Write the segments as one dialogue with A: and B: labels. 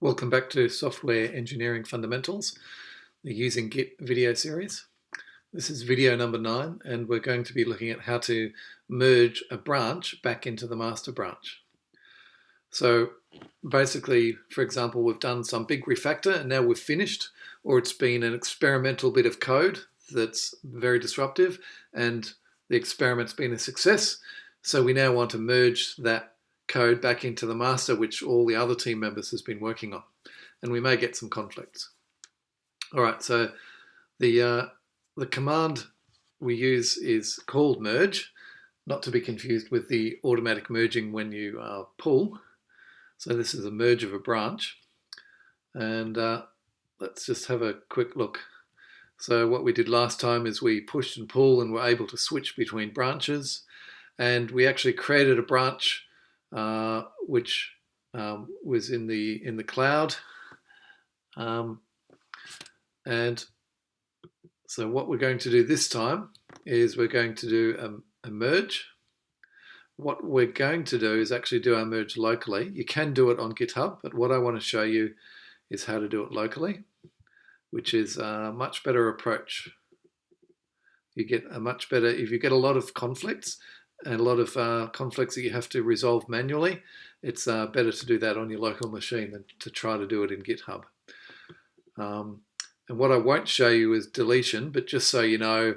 A: Welcome back to Software Engineering Fundamentals, the Using Git video series. This is video number 9, and we're going to be looking at how to merge a branch back into the master branch. So basically, for example, we've done some big refactor and now we've finished, or it's been an experimental bit of code that's very disruptive and the experiment's been a success. So we now want to merge that code back into the master, which all the other team members has been working on, and we may get some conflicts. All right, so the command we use is called merge, not to be confused with the automatic merging when you pull. So this is a merge of a branch, and let's just have a quick look. So what we did last time is we pushed and pulled and were able to switch between branches, and we actually created a branch which was in the cloud, and so what we're going to do this time is we're going to do a merge. What we're going to do is actually do our merge locally. You can do it on GitHub, but what I want to show you is how to do it locally, which is a much better approach. You get a much better, if you get a lot of conflicts, and a lot of conflicts that you have to resolve manually, it's better to do that on your local machine than to try to do it in GitHub. And what I won't show you is deletion, but just so you know,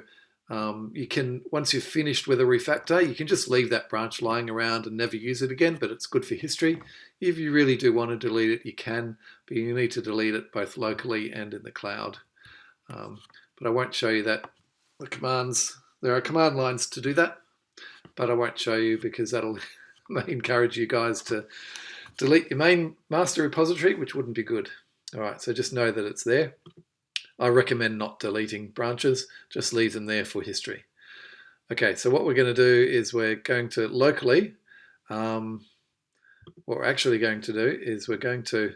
A: you can, once you've finished with a refactor, you can just leave that branch lying around and never use it again, but it's good for history. If you really do want to delete it, you can, but you need to delete it both locally and in the cloud. But I won't show you that. The commands, there are command lines to do that, but I won't show you because that'll may encourage you guys to delete your main master repository, which wouldn't be good. All right, so just know that it's there. I recommend not deleting branches, just leave them there for history. Okay, so what we're going to do is we're going to locally, what we're actually going to do is we're going to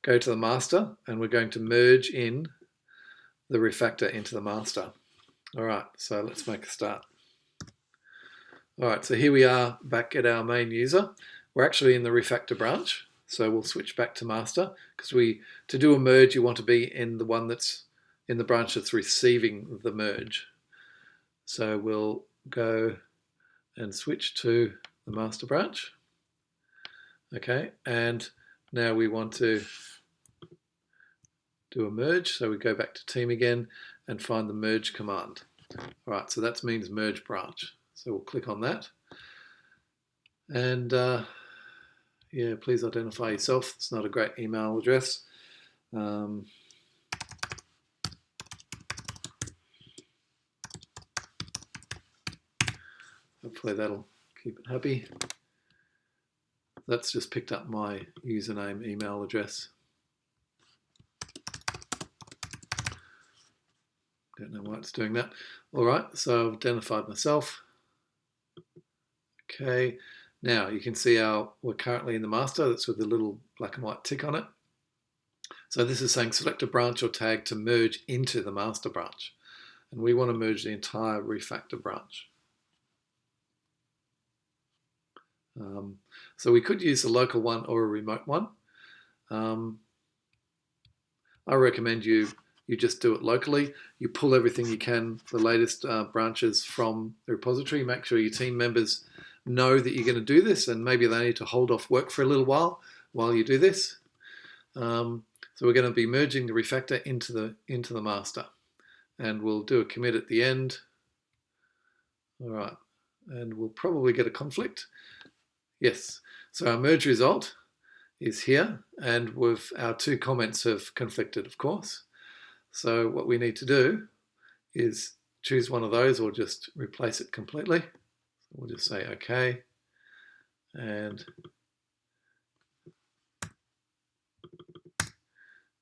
A: go to the master and we're going to merge in the refactor into the master. All right, so let's make a start. All right, so here we are back at our main user. We're actually in the refactor branch, so we'll switch back to master because to do a merge, you want to be in the one that's in the branch that's receiving the merge. So we'll go and switch to the master branch. Okay, and now we want to do a merge, so we go back to team again and find the merge command. All right, so that means merge branch. So we'll click on that. And yeah, please identify yourself. It's not a great email address. Hopefully that'll keep it happy. That's just picked up my username email address. Don't know why it's doing that. All right, so I've identified myself. Okay, now you can see we're currently in the master. That's with the little black and white tick on it. So this is saying select a branch or tag to merge into the master branch. And we want to merge the entire refactor branch. So we could use a local one or a remote one. I recommend you just do it locally. You pull everything you can, the latest branches from the repository. Make sure your team members know that you're going to do this, and maybe they need to hold off work for a little while you do this. So we're going to be merging the refactor into the master, and we'll do a commit at the end. All right, and we'll probably get a conflict. Yes, so our merge result is here, and our two comments have conflicted, of course. So what we need to do is choose one of those or just replace it completely. We'll just say OK, and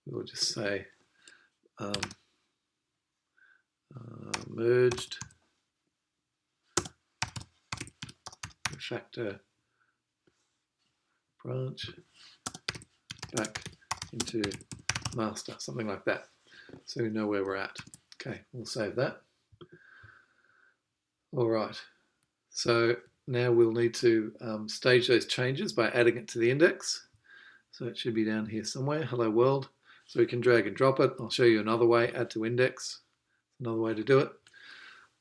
A: we'll just say merged refactor branch back into master, something like that, so we know where we're at. Okay, we'll save that. All right, so now we'll need to stage those changes by adding it to the index. So it should be down here somewhere, hello world. So we can drag and drop it. I'll show you another way, add to index, another way to do it.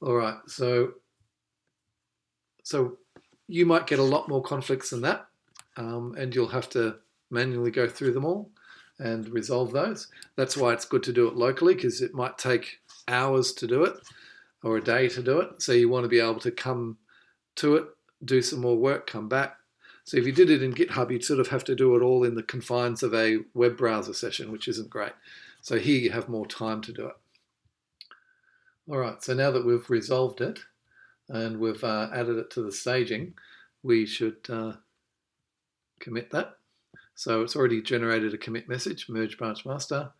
A: All right, so you might get a lot more conflicts than that, and you'll have to manually go through them all and resolve those. That's why it's good to do it locally, because it might take hours to do it or a day to do it. So you want to be able to come to it, do some more work, come back. So if you did it in GitHub, you'd sort of have to do it all in the confines of a web browser session, which isn't great. So here you have more time to do it. All right, so now that we've resolved it and we've added it to the staging, we should commit that. So it's already generated a commit message, merge branch master.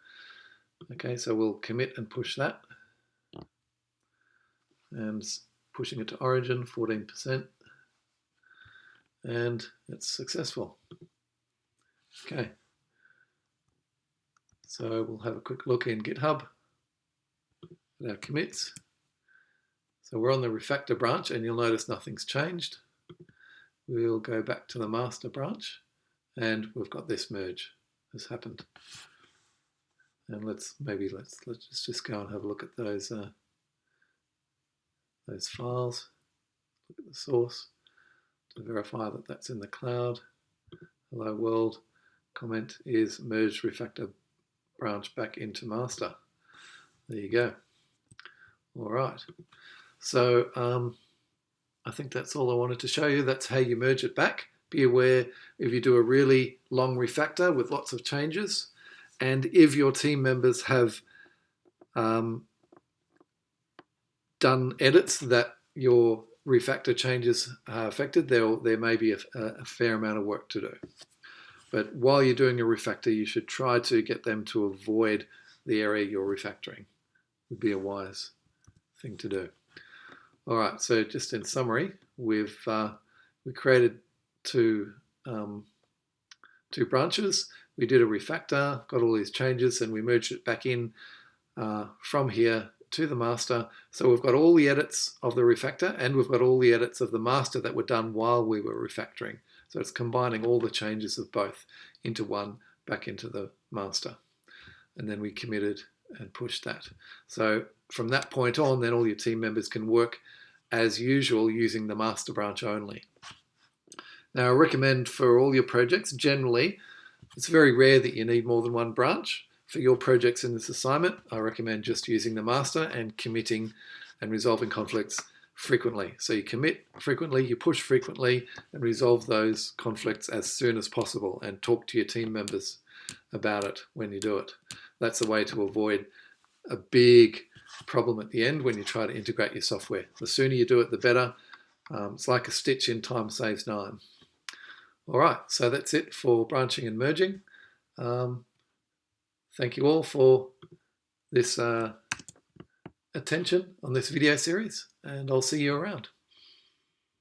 A: Okay, so we'll commit and push that. And pushing it to origin, 14%. And it's successful. Okay. So we'll have a quick look in GitHub at our commits. So we're on the Refactor branch, and you'll notice nothing's changed. We'll go back to the master branch, and we've got this merge has happened. And let's just go and have a look at those files. Look at the source to verify that that's in the cloud. Hello world. Comment is merge Refactor branch back into master. There you go. All right. So I think that's all I wanted to show you. That's how you merge it back. Be aware if you do a really long refactor with lots of changes, and if your team members have done edits that your refactor changes affected, there may be a fair amount of work to do. But while you're doing a refactor, you should try to get them to avoid the area you're refactoring. Would be a wise thing to do. All right, so just in summary, we created two branches. We did a refactor, got all these changes, and we merged it back in from here to the master. So we've got all the edits of the refactor, and we've got all the edits of the master that were done while we were refactoring. So it's combining all the changes of both into one back into the master. And then we committed and pushed that. So from that point on, then all your team members can work as usual using the master branch only. Now, I recommend for all your projects, generally, it's very rare that you need more than one branch. For your projects in this assignment, I recommend just using the master and committing and resolving conflicts frequently. So you commit frequently, you push frequently, and resolve those conflicts as soon as possible, and talk to your team members about it when you do it. That's a way to avoid a big problem at the end when you try to integrate your software. The sooner you do it, the better. It's like a stitch in time saves 9. All right, so that's it for branching and merging. Thank you all for this attention on this video series, and I'll see you around.